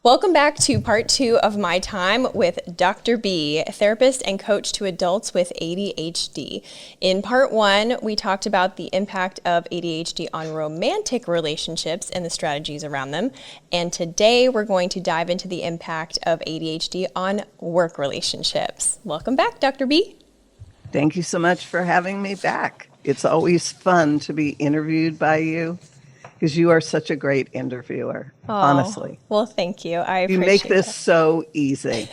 Welcome back to part 2 of my time with Dr. B, therapist and coach to adults with ADHD. In part 1, we talked about the impact of ADHD on romantic relationships and the strategies around them. And today we're going to dive into the impact of ADHD on work relationships. Welcome back, Dr. B. Thank you so much for having me back. It's always fun to be interviewed by you because you are such a great interviewer, honestly. Well, thank you. I appreciate You make this that. so easy.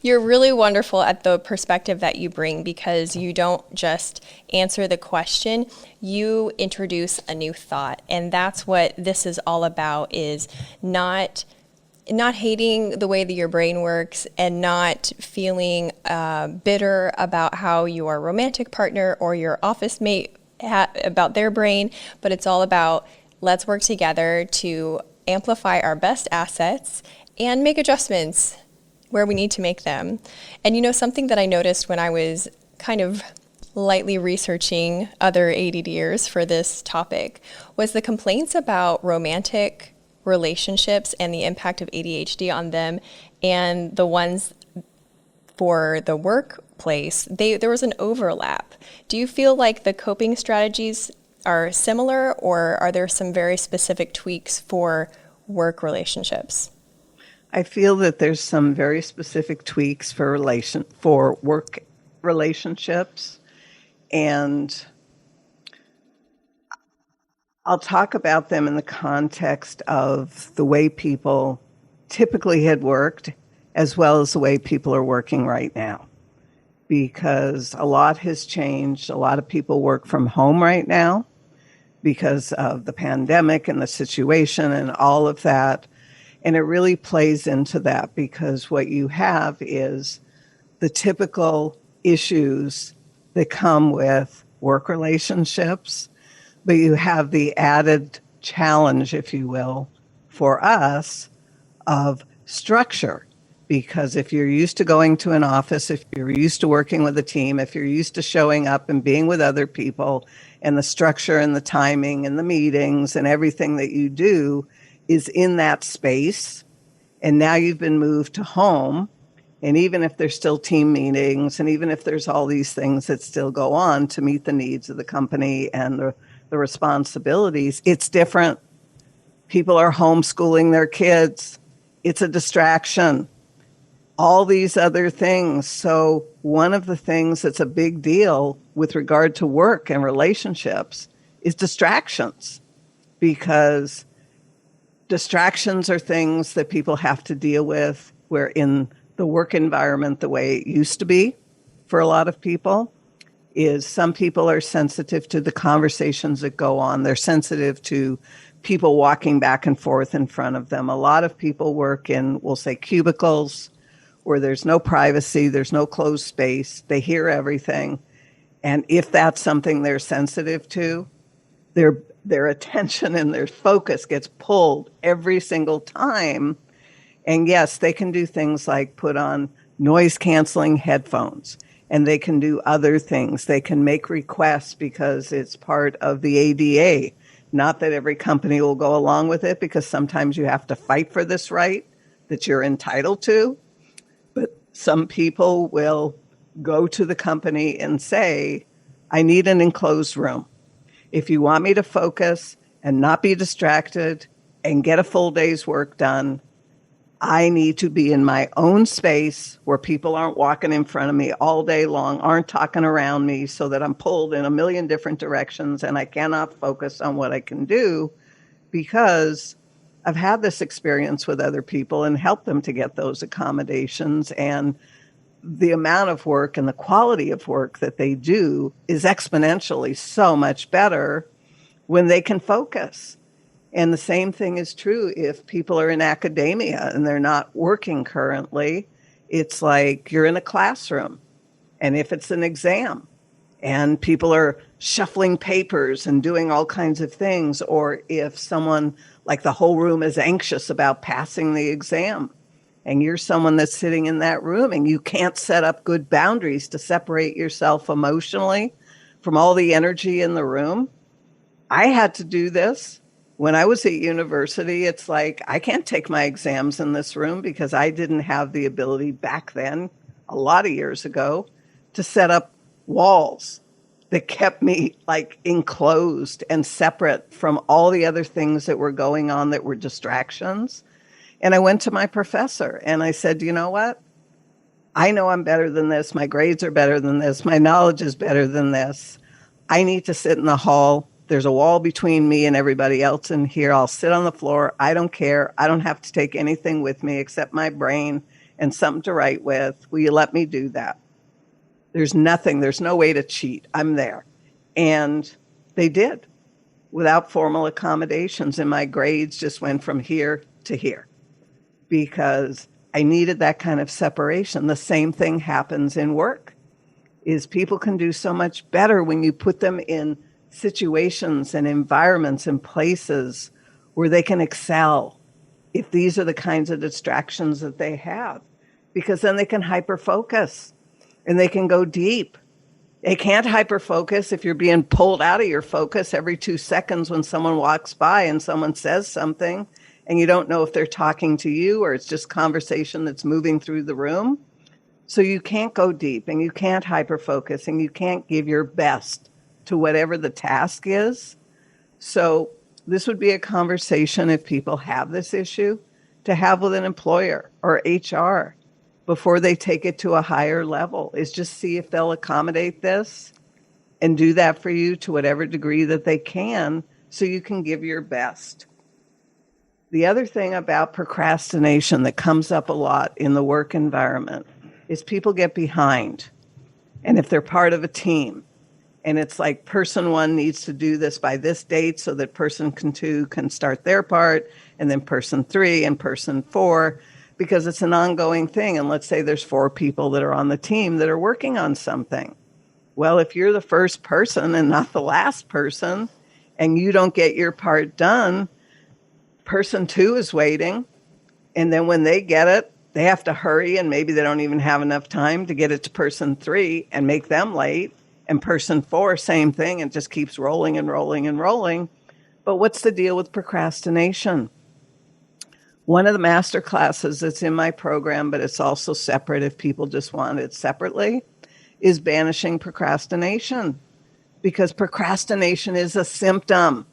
You're really wonderful at the perspective that you bring because you don't just answer the question, you introduce a new thought. And that's what this is all about, is not hating the way that your brain works and not feeling bitter about how your romantic partner or your office mate about their brain, but it's all about let's work together to amplify our best assets and make adjustments where we need to make them. And you know, something that I noticed when I was kind of lightly researching other ADDers for this topic was the complaints about romantic relationships and the impact of ADHD on them, and the ones for the workplace, there was an overlap. Do you feel like the coping strategies are similar, or are there some very specific tweaks for work relationships? I feel that there's some very specific tweaks for work relationships, and I'll talk about them in the context of the way people typically had worked, as well as the way people are working right now. Because a lot has changed. A lot of people work from home right now because of the pandemic and the situation and all of that. And it really plays into that, because what you have is the typical issues that come with work relationships, but you have the added challenge, if you will, for us of structure. Because if you're used to going to an office, if you're used to working with a team, if you're used to showing up and being with other people, and the structure and the timing and the meetings and everything that you do is in that space, and now you've been moved to home, and even if there's still team meetings, and even if there's all these things that still go on to meet the needs of the company and the responsibilities, it's different. People are homeschooling their kids. It's a distraction. All these other things. So one of the things that's a big deal with regard to work and relationships is distractions, because distractions are things that people have to deal with where in the work environment, the way it used to be for a lot of people, is some people are sensitive to the conversations that go on. They're sensitive to people walking back and forth in front of them. A lot of people work in, we'll say, cubicles, where there's no privacy, there's no closed space, they hear everything. And if that's something they're sensitive to, their attention and their focus gets pulled every single time. And yes, they can do things like put on noise canceling headphones, and they can do other things. They can make requests because it's part of the ADA. Not that every company will go along with it, because sometimes you have to fight for this right that you're entitled to. But some people will go to the company and say, I need an enclosed room. If you want me to focus and not be distracted and get a full day's work done, I need to be in my own space where people aren't walking in front of me all day long, aren't talking around me, so that I'm pulled in a million different directions and I cannot focus on what I can do, because I've had this experience with other people and helped them to get those accommodations, and the amount of work and the quality of work that they do is exponentially so much better when they can focus. And the same thing is true if people are in academia and they're not working currently. It's like you're in a classroom, and if it's an exam and people are shuffling papers and doing all kinds of things, or if someone, like the whole room is anxious about passing the exam, and you're someone that's sitting in that room and you can't set up good boundaries to separate yourself emotionally from all the energy in the room. I had to do this When I was at university, it's like, I can't take my exams in this room because I didn't have the ability back then, a lot of years ago, to set up walls that kept me like enclosed and separate from all the other things that were going on that were distractions. And I went to my professor and I said, you know what? I know I'm better than this. My grades are better than this. My knowledge is better than this. I need to sit in the hall. There's a wall between me and everybody else in here. I'll sit on the floor. I don't care. I don't have to take anything with me except my brain and something to write with. Will you let me do that? There's nothing. There's no way to cheat. I'm there. And they did without formal accommodations. And my grades just went from here to here because I needed that kind of separation. The same thing happens in work, is people can do so much better when you put them in situations and environments and places where they can excel if these are the kinds of distractions that they have, because then they can hyper focus and they can go deep. They can't hyper focus if you're being pulled out of your focus every 2 seconds when someone walks by and someone says something and you don't know if they're talking to you or it's just conversation that's moving through the room. So you can't go deep and you can't hyper focus and you can't give your best to whatever the task is. So this would be a conversation, if people have this issue, to have with an employer or HR before they take it to a higher level, is just see if they'll accommodate this and do that for you to whatever degree that they can so you can give your best. The other thing about procrastination that comes up a lot in the work environment is people get behind. And if they're part of a team, and it's like person one needs to do this by this date so that person two can start their part, and then person three and person four, because it's an ongoing thing. And let's say there's 4 people that are on the team that are working on something. Well, if you're the first person and not the last person, and you don't get your part done, person 2 is waiting. And then when they get it, they have to hurry, and maybe they don't even have enough time to get it to person 3 and make them late. And person 4, same thing, and just keeps rolling and rolling and rolling. But what's the deal with procrastination? One of the master classes that's in my program, but it's also separate if people just want it separately, is banishing procrastination. Because procrastination is a symptom.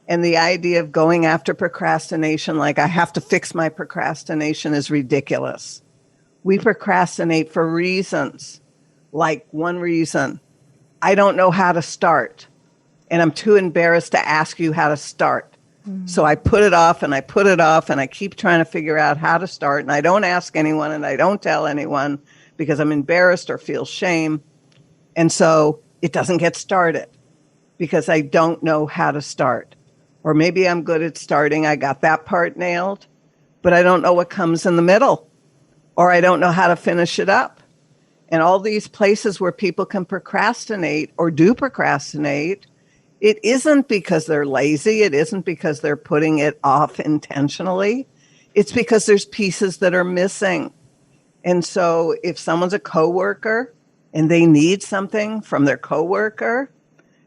And the idea of going after procrastination like I have to fix my procrastination is ridiculous. We procrastinate for reasons. Like one reason, I don't know how to start, and I'm too embarrassed to ask you how to start. So I put it off and I put it off and I keep trying to figure out how to start, and I don't ask anyone and I don't tell anyone because I'm embarrassed or feel shame. And so it doesn't get started because I don't know how to start. Or maybe I'm good at starting. I got that part nailed, but I don't know what comes in the middle, or I don't know how to finish it up. And all these places where people can procrastinate or do procrastinate, it isn't because they're lazy. It isn't because they're putting it off intentionally. It's because there's pieces that are missing. And so if someone's a coworker and they need something from their coworker,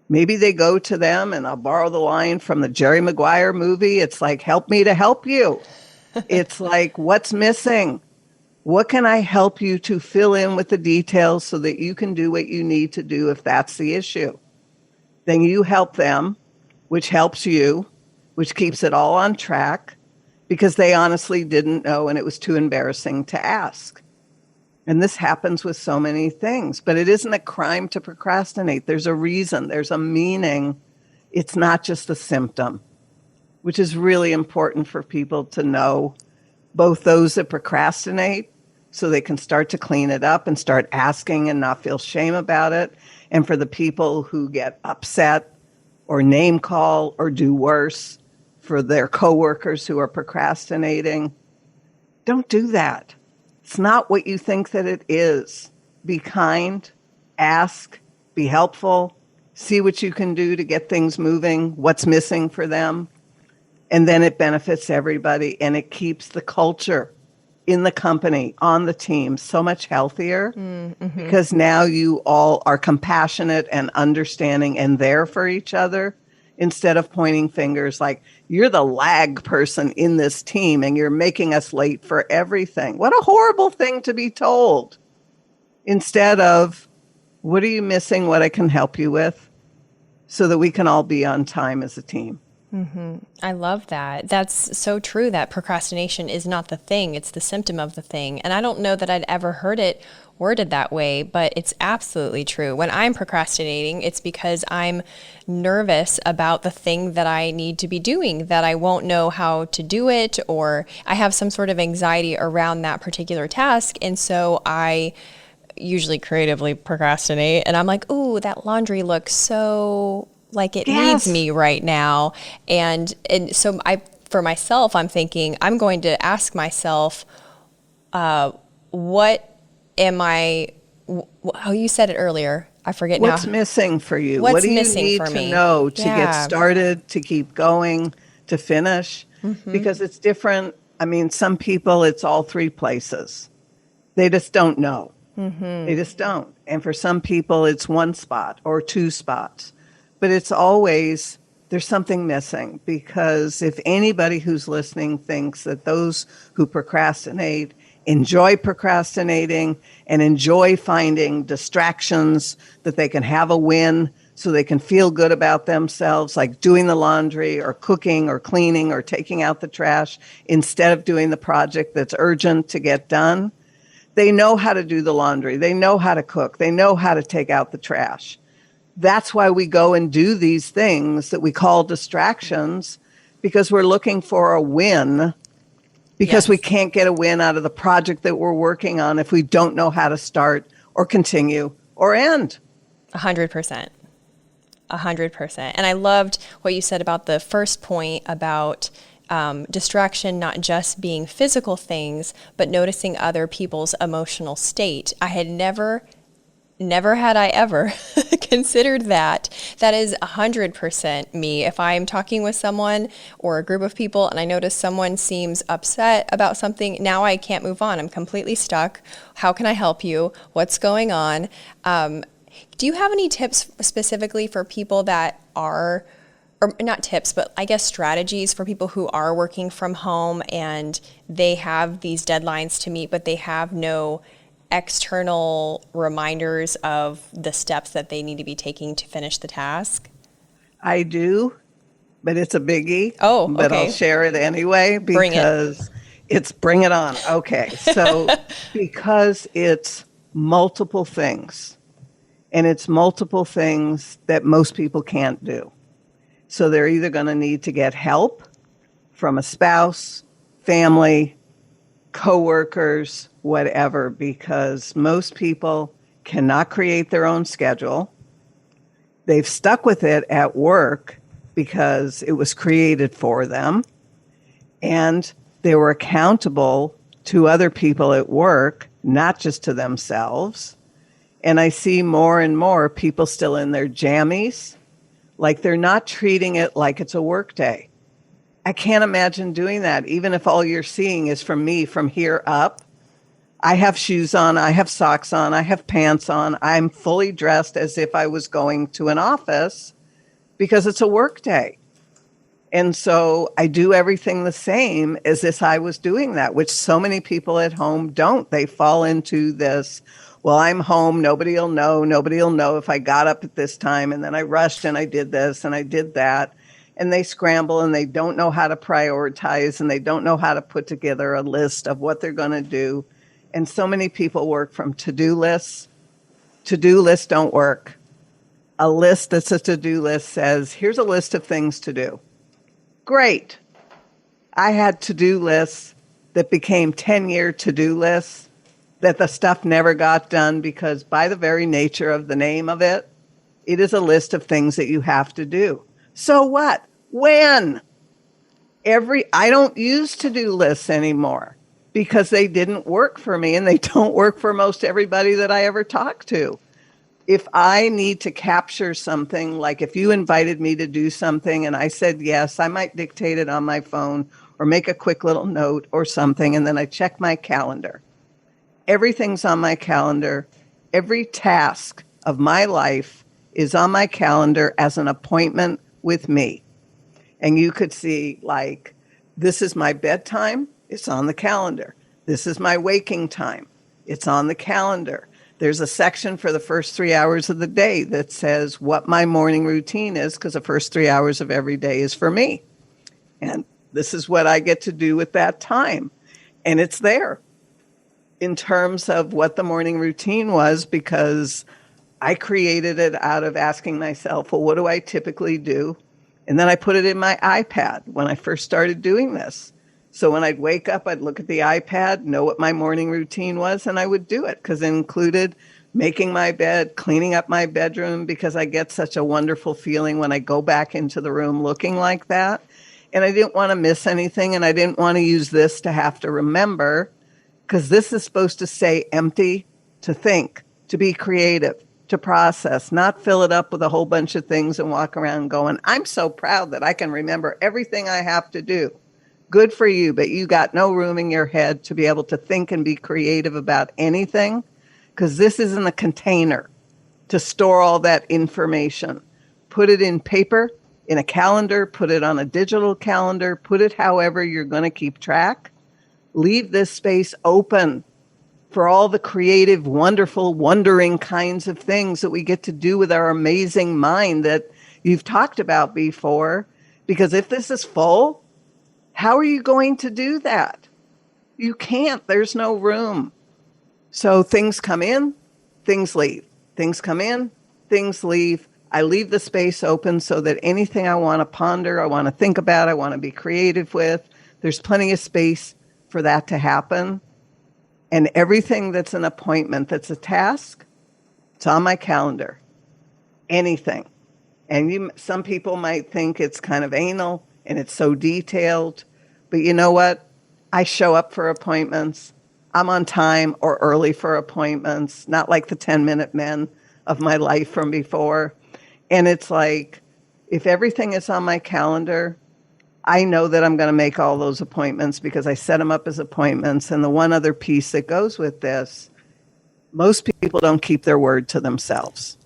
maybe they go to them, and I'll borrow the line from the Jerry Maguire movie. It's like, help me to help you. It's like, what's missing? What can I help you to fill in with the details so that you can do what you need to do if that's the issue? Then you help them, which helps you, which keeps it all on track because they honestly didn't know and it was too embarrassing to ask. And this happens with so many things, but it isn't a crime to procrastinate. There's a reason, there's a meaning. It's not just a symptom, which is really important for people to know, both those that procrastinate so they can start to clean it up and start asking and not feel shame about it. And for the people who get upset or name call or do worse for their coworkers who are procrastinating, don't do that. It's not what you think that it is. Be kind, ask, be helpful, see what you can do to get things moving, what's missing for them. And then it benefits everybody, and it keeps the culture in the company, on the team, so much healthier because now you all are compassionate and understanding and there for each other instead of pointing fingers like, you're the lag person in this team and you're making us late for everything. What a horrible thing to be told. Instead of, what are you missing? What I can help you with so that we can all be on time as a team. I love that. That's so true that procrastination is not the thing, it's the symptom of the thing. And I don't know that I'd ever heard it worded that way, but it's absolutely true. When I'm procrastinating, it's because I'm nervous about the thing that I need to be doing, that I won't know how to do it, or I have some sort of anxiety around that particular task. And so I usually creatively procrastinate and I'm like, ooh, that laundry looks so like it needs me right now. And so for myself, I'm thinking, I'm going to ask myself, what am I, oh, you said it earlier. I forget now. What's missing for you? What's What do you missing need for to me? know to get Yeah. started, to keep going, to finish? Because it's different. I mean, some people, it's all three places. They just don't know. They just don't. And for some people, it's one spot or two spots. But it's always, there's something missing, because if anybody who's listening thinks that those who procrastinate enjoy procrastinating and enjoy finding distractions that they can have a win so they can feel good about themselves, like doing the laundry or cooking or cleaning or taking out the trash instead of doing the project that's urgent to get done, they know how to do the laundry. They know how to cook. They know how to take out the trash. That's why we go and do these things that we call distractions, because we're looking for a win, because we can't get a win out of the project that we're working on if we don't know how to start or continue or end. 100%. 100%. And I loved what you said about the first point about distraction not just being physical things, but noticing other people's emotional state. I had never had I ever considered that. That is 100% me. If I'm talking with someone or a group of people and I notice someone seems upset about something, now I can't move on. I'm completely stuck. How can I help you? What's going on? Do you have any tips specifically for people that are, or not tips, but I guess strategies for people who are working from home and they have these deadlines to meet, but they have no external reminders of the steps that they need to be taking to finish the task? I do, but it's a biggie. Oh, but okay. I'll share it anyway because it's bring it on. Okay. So because it's multiple things, and it's multiple things that most people can't do. So they're either going to need to get help from a spouse, family, coworkers, whatever, because most people cannot create their own schedule. They've stuck with it at work because it was created for them, and they were accountable to other people at work, not just to themselves. And I see more and more people still in their jammies, like they're not treating it like it's a work day. I can't imagine doing that, even if all you're seeing is from me from here up. I have shoes on, I have socks on, I have pants on. I'm fully dressed as if I was going to an office because it's a work day. And so I do everything the same as if I was doing that, which so many people at home don't. They fall into this, well, I'm home, nobody will know. Nobody will know if I got up at this time and then I rushed and I did this and I did that. And they scramble and they don't know how to prioritize and they don't know how to put together a list of what they're going to do. And so many people work from to-do lists. To-do lists don't work. A list that's a to-do list says, here's a list of things to do. Great. I had to-do lists that became 10-year to-do lists that the stuff never got done because by the very nature of the name of it, it is a list of things that you have to do. So what? When? I don't use to-do lists anymore because they didn't work for me and they don't work for most everybody that I ever talk to. If I need to capture something, like if you invited me to do something and I said yes, I might dictate it on my phone or make a quick little note or something, and then I check my calendar. Everything's on my calendar. Every task of my life is on my calendar as an appointment with me. And you could see, like, this is my bedtime, it's on the calendar. This is my waking time, it's on the calendar. There's a section for the first 3 hours of the day that says what my morning routine is, because the first 3 hours of every day is for me. And this is what I get to do with that time. And it's there in terms of what the morning routine was, because I created it out of asking myself, well, what do I typically do? And then I put it in my iPad when I first started doing this. So when I'd wake up, I'd look at the iPad, know what my morning routine was, and I would do it, because it included making my bed, cleaning up my bedroom, because I get such a wonderful feeling when I go back into the room looking like that. And I didn't want to miss anything, and I didn't want to use this to have to remember, because this is supposed to stay empty, to think, to be creative, to process, not fill it up with a whole bunch of things and walk around going, I'm so proud that I can remember everything I have to do. Good for you, but you got no room in your head to be able to think and be creative about anything, because this isn't a container to store all that information. Put it in paper, in a calendar, put it on a digital calendar, put it however you're going to keep track. Leave this space open for all the creative, wonderful, wondering kinds of things that we get to do with our amazing mind that you've talked about before. Because if this is full, how are you going to do that? You can't. There's no room. So things come in, things leave. Things come in, things leave. I leave the space open so that anything I want to ponder, I want to think about, I want to be creative with, there's plenty of space for that to happen. And everything that's an appointment, that's a task, it's on my calendar. Anything. And some people might think it's kind of anal and it's so detailed. But you know what? I show up for appointments. I'm on time or early for appointments, not like the 10-minute men of my life from before. And it's like, if everything is on my calendar, I know that I'm going to make all those appointments because I set them up as appointments. And the one other piece that goes with this, most people don't keep their word to themselves.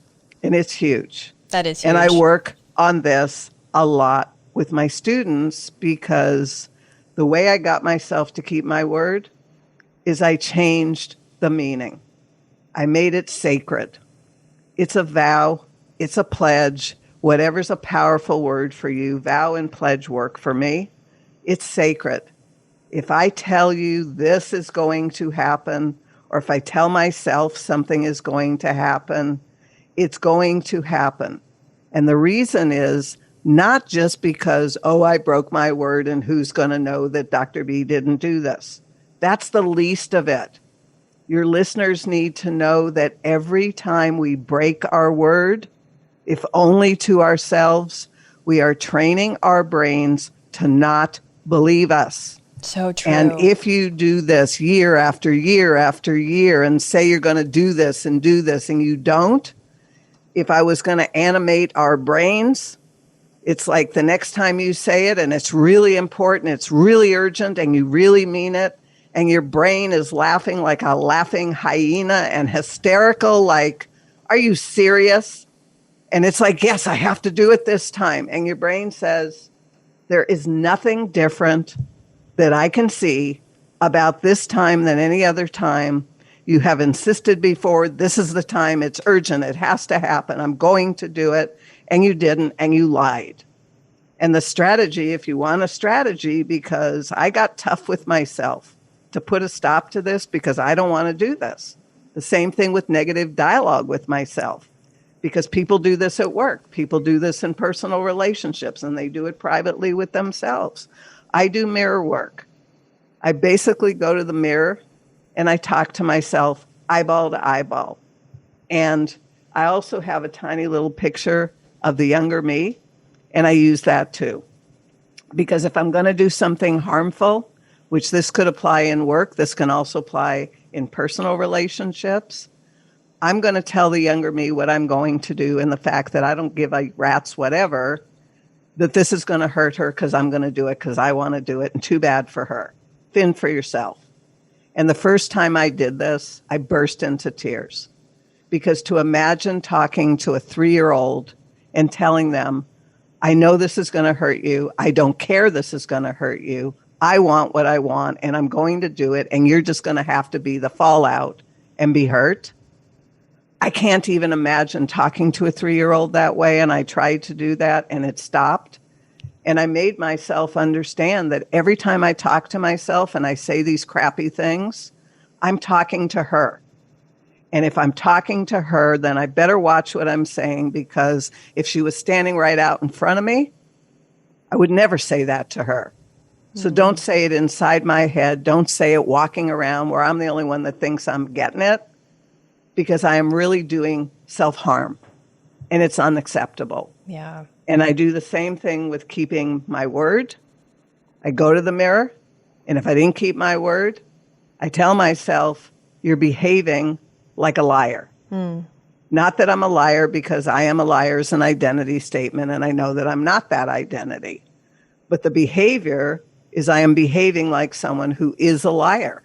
And it's huge. That is huge. And I work on this a lot with my students, because the way I got myself to keep my word is I changed the meaning. I made it sacred. It's a vow. It's a pledge. Whatever's a powerful word for you, vow and pledge work for me. It's sacred. If I tell you this is going to happen, or if I tell myself something is going to happen, it's going to happen. And the reason is not just because, oh, I broke my word and who's going to know that Dr. B didn't do this. That's the least of it. Your listeners need to know that every time we break our word, if only to ourselves, we are training our brains to not believe us. So true. And if you do this year after year after year and say you're going to do this and you don't, if I was going to animate our brains, it's like the next time you say it and it's really important, it's really urgent, and you really mean it, and your brain is laughing like a laughing hyena and hysterical, like, are you serious? And it's like, yes, I have to do it this time. And your brain says, there is nothing different that I can see about this time than any other time. You have insisted before, this is the time, it's urgent, it has to happen, I'm going to do it, and you didn't, and you lied. And the strategy, if you want a strategy, because I got tough with myself to put a stop to this because I don't want to do this. The same thing with negative dialogue with myself, because people do this at work, people do this in personal relationships, and they do it privately with themselves. I do mirror work. I basically go to the mirror and I talk to myself eyeball to eyeball. And I also have a tiny little picture of the younger me, and I use that too. Because if I'm going to do something harmful, which this could apply in work, this can also apply in personal relationships, I'm going to tell the younger me what I'm going to do, and the fact that I don't give a rat's whatever, that this is going to hurt her because I'm going to do it because I want to do it, and too bad for her. Fend for yourself. And the first time I did this, I burst into tears. Because to imagine talking to a 3-year-old and telling them, I know this is going to hurt you. I don't care this is going to hurt you. I want what I want and I'm going to do it. And you're just going to have to be the fallout and be hurt. I can't even imagine talking to a 3-year-old that way. And I tried to do that and it stopped. And I made myself understand that every time I talk to myself and I say these crappy things, I'm talking to her. And if I'm talking to her, then I better watch what I'm saying, because if she was standing right out in front of me, I would never say that to her. So don't say it inside my head. Don't say it walking around where I'm the only one that thinks I'm getting it, because I am really doing self-harm and it's unacceptable. Yeah. And I do the same thing with keeping my word. I go to the mirror, and if I didn't keep my word, I tell myself, you're behaving like a liar. Not that I'm a liar, because I am a liar is an identity statement, and I know that I'm not that identity. But the behavior is I am behaving like someone who is a liar.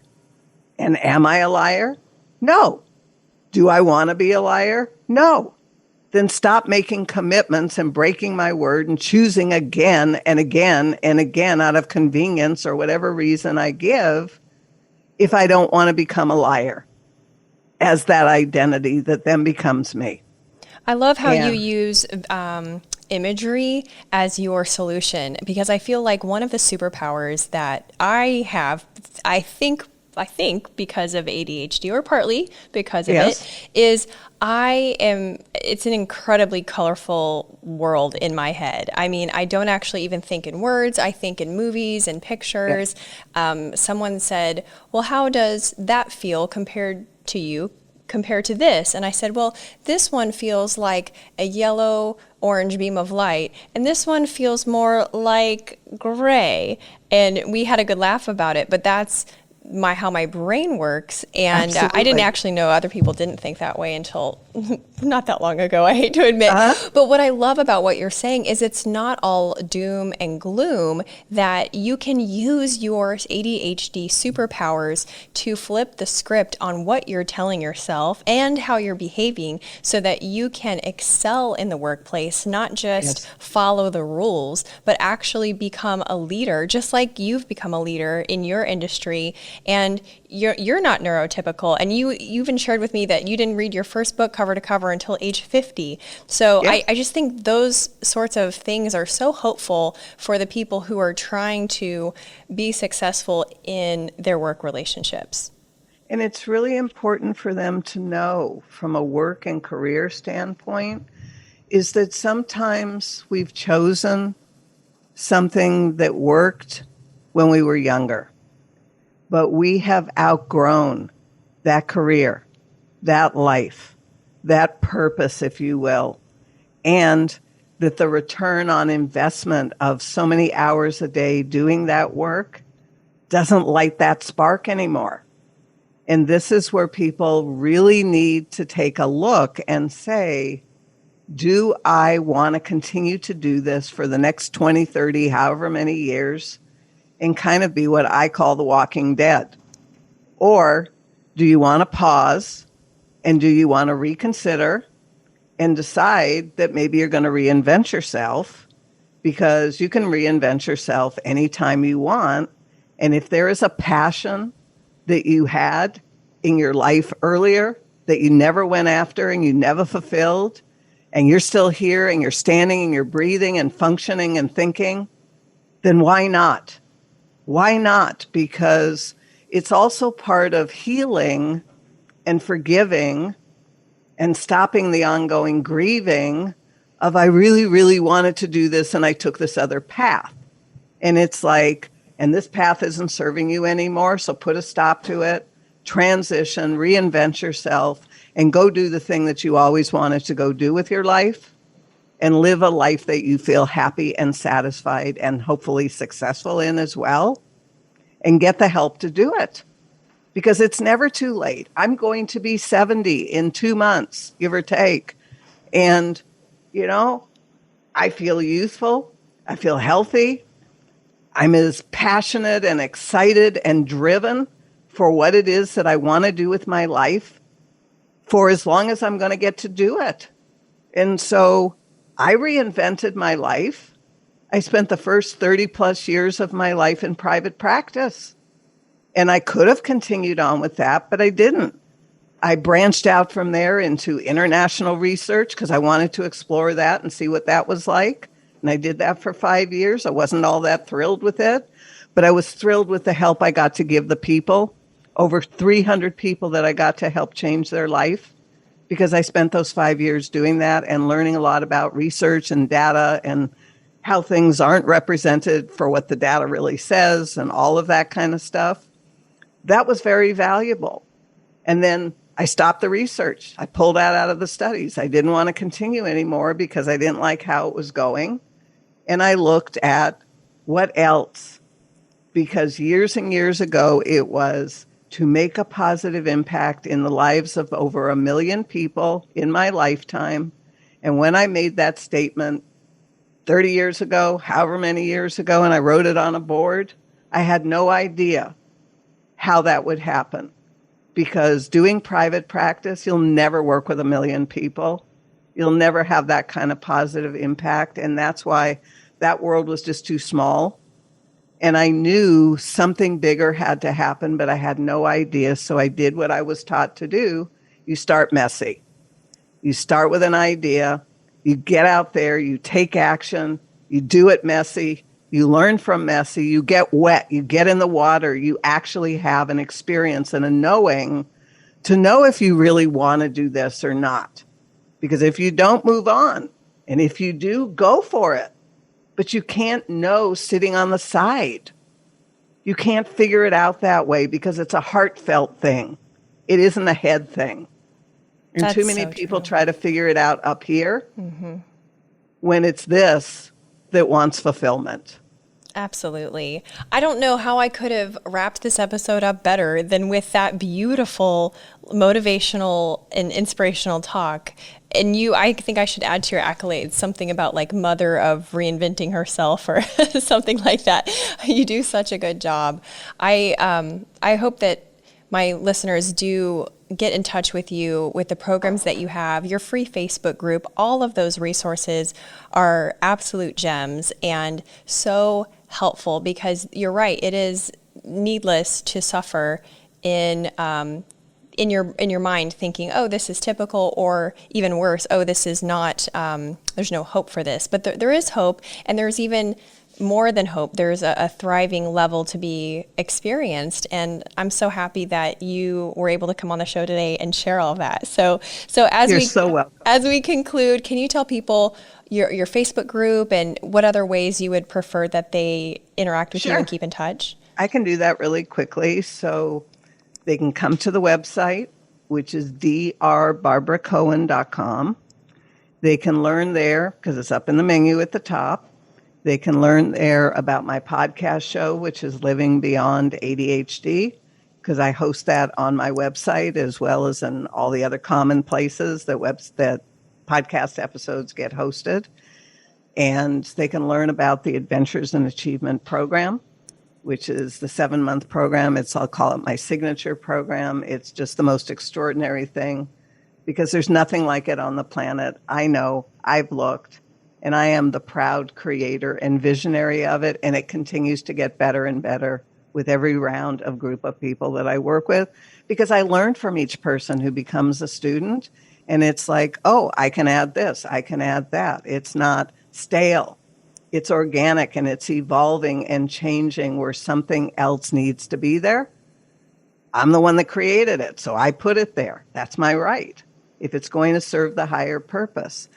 And am I a liar? No. Do I want to be a liar? No. Then stop making commitments and breaking my word and choosing again and again and again out of convenience or whatever reason I give if I don't want to become a liar as that identity that then becomes me. I love how you use imagery as your solution, because I feel like one of the superpowers that I have, I think because of ADHD, or partly because of it, is it's an incredibly colorful world in my head. I mean, I don't actually even think in words. I think in movies and pictures. Someone said, well, how does that feel compared to this? And I said, well, this one feels like a yellow orange beam of light, and this one feels more like gray. And we had a good laugh about it, but that's how my brain works. And I didn't actually know other people didn't think that way until not that long ago, I hate to admit. But what I love about what you're saying is it's not all doom and gloom, that you can use your ADHD superpowers to flip the script on what you're telling yourself and how you're behaving, so that you can excel in the workplace, not just follow the rules, but actually become a leader, just like you've become a leader in your industry. And you're not neurotypical, and you even shared with me that you didn't read your first book cover to cover until age 50. So I just think those sorts of things are so hopeful for the people who are trying to be successful in their work relationships. And it's really important for them to know, from a work and career standpoint, is that sometimes we've chosen something that worked when we were younger, but we have outgrown that career, that life, that purpose, if you will, and that the return on investment of so many hours a day doing that work doesn't light that spark anymore. And this is where people really need to take a look and say, do I want to continue to do this for the next 20, 30, however many years, and kind of be what I call the walking dead? Or do you want to pause, and do you want to reconsider and decide that maybe you're going to reinvent yourself, because you can reinvent yourself anytime you want. And if there is a passion that you had in your life earlier that you never went after and you never fulfilled, and you're still here and you're standing and you're breathing and functioning and thinking, then why not? Why not? Because it's also part of healing and forgiving and stopping the ongoing grieving of, I really, really wanted to do this and I took this other path. And it's like, and this path isn't serving you anymore, so put a stop to it, transition, reinvent yourself, and go do the thing that you always wanted to go do with your life, and live a life that you feel happy and satisfied and hopefully successful in as well, and get the help to do it. Because it's never too late. I'm going to be 70 in 2 months, give or take. And, you know, I feel youthful. I feel healthy. I'm as passionate and excited and driven for what it is that I want to do with my life for as long as I'm going to get to do it. And so I reinvented my life. I spent the first 30 plus years of my life in private practice. And I could have continued on with that, but I didn't. I branched out from there into international research because I wanted to explore that and see what that was like. And I did that for 5 years. I wasn't all that thrilled with it, but I was thrilled with the help I got to give the people. Over 300 people that I got to help change their life because I spent those 5 years doing that and learning a lot about research and data and how things aren't represented for what the data really says and all of that kind of stuff. That was very valuable. And then I stopped the research. I pulled that out of the studies. I didn't want to continue anymore because I didn't like how it was going. And I looked at what else, because years and years ago, it was to make a positive impact in the lives of over 1 million people in my lifetime. And when I made that statement 30 years ago, however many years ago, and I wrote it on a board, I had no idea how that would happen. Because doing private practice, you'll never work with 1 million people. You'll never have that kind of positive impact. And that's why that world was just too small. And I knew something bigger had to happen, but I had no idea. So I did what I was taught to do. You start messy. You start with an idea. You get out there. You take action. You do it messy. You learn from messy, you get wet, you get in the water, you actually have an experience and a knowing to know if you really want to do this or not. Because if you don't, move on. And if you do, go for it. But you can't know sitting on the side. You can't figure it out that way because it's a heartfelt thing. It isn't a head thing. And That's too many so people true. try to figure it out up here when it's this that wants fulfillment. Absolutely. I don't know how I could have wrapped this episode up better than with that beautiful motivational and inspirational talk. And you, I think I should add to your accolades something about like mother of reinventing herself or something like that. You do such a good job. I hope that my listeners do get in touch with you with the programs that you have, your free Facebook group. All of those resources are absolute gems and so helpful because you're right. It is needless to suffer in your mind thinking, oh, this is typical, or even worse, oh, this is not, there's no hope for this. But there is hope, and there's even more than hope. There's a thriving level to be experienced, and I'm so happy that you were able to come on the show today and share all of that. So You're so welcome. as we conclude, can you tell people your Facebook group and what other ways you would prefer that they interact with you Sure. and keep in touch? I can do that really quickly. So they can come to the website, which is drbarbaracohen.com. They can learn there because it's up in the menu at the top. They can learn there about my podcast show, which is Living Beyond ADHD, because I host that on my website as well as in all the other common places that podcast episodes get hosted. And they can learn about the Adventures in Achievement program, which is the 7-month program. I'll call it my signature program. It's just the most extraordinary thing because there's nothing like it on the planet. I know, I've looked, and I am the proud creator and visionary of it. And it continues to get better and better with every round of group of people that I work with because I learned from each person who becomes a student. And it's like, oh, I can add this, I can add that. It's not stale. It's organic and it's evolving and changing where something else needs to be there. I'm the one that created it, so I put it there. That's my right. If it's going to serve the higher purpose.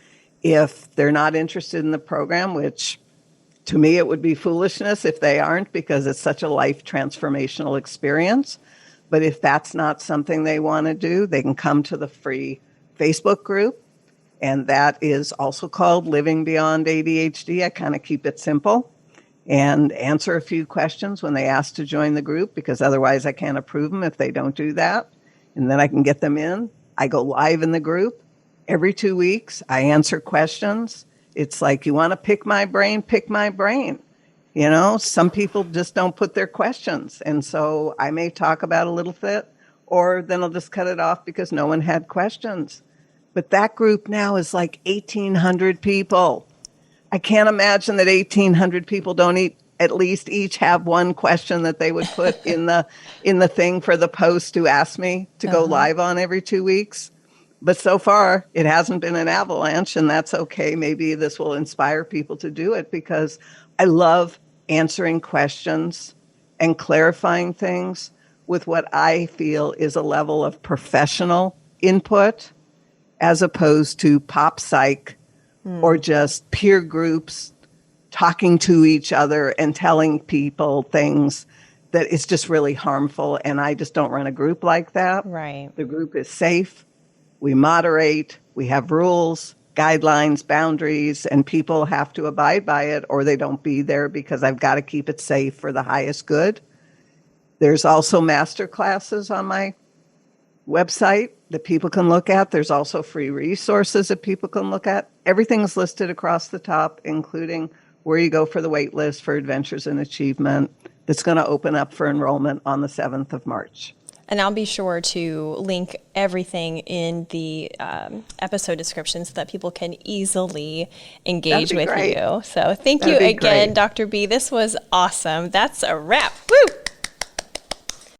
If they're not interested in the program, which to me it would be foolishness if they aren't because it's such a life transformational experience. But if that's not something they want to do, they can come to the free Facebook group. And that is also called Living Beyond ADHD. I kind of keep it simple and answer a few questions when they ask to join the group because otherwise I can't approve them if they don't do that. And then I can get them in. I go live in the group. Every 2 weeks, I answer questions. It's like, you want to pick my brain, pick my brain. You know, some people just don't put their questions. And so I may talk about a little bit, or then I'll just cut it off because no one had questions. But that group now is like 1,800 people. I can't imagine that 1,800 people don't at least each have one question that they would put in the thing for the post to ask me to go live on every 2 weeks. But so far, it hasn't been an avalanche, and that's okay. Maybe this will inspire people to do it, because I love answering questions and clarifying things with what I feel is a level of professional input, as opposed to pop psych or just peer groups talking to each other and telling people things that is just really harmful. And I just don't run a group like that. Right. The group is safe. We moderate. We have rules, guidelines, boundaries, and people have to abide by it or they don't be there, because I've got to keep it safe for the highest good. There's also master classes on my website that people can look at. There's also free resources that people can look at. Everything's listed across the top, including where you go for the wait list for Adventures in Achievement, that's going to open up for enrollment on the 7th of March. And I'll be sure to link everything in the episode description so that people can easily engage with great. you. So thank That'd you be again, great. Dr. B. This was awesome. That's a wrap. Woo!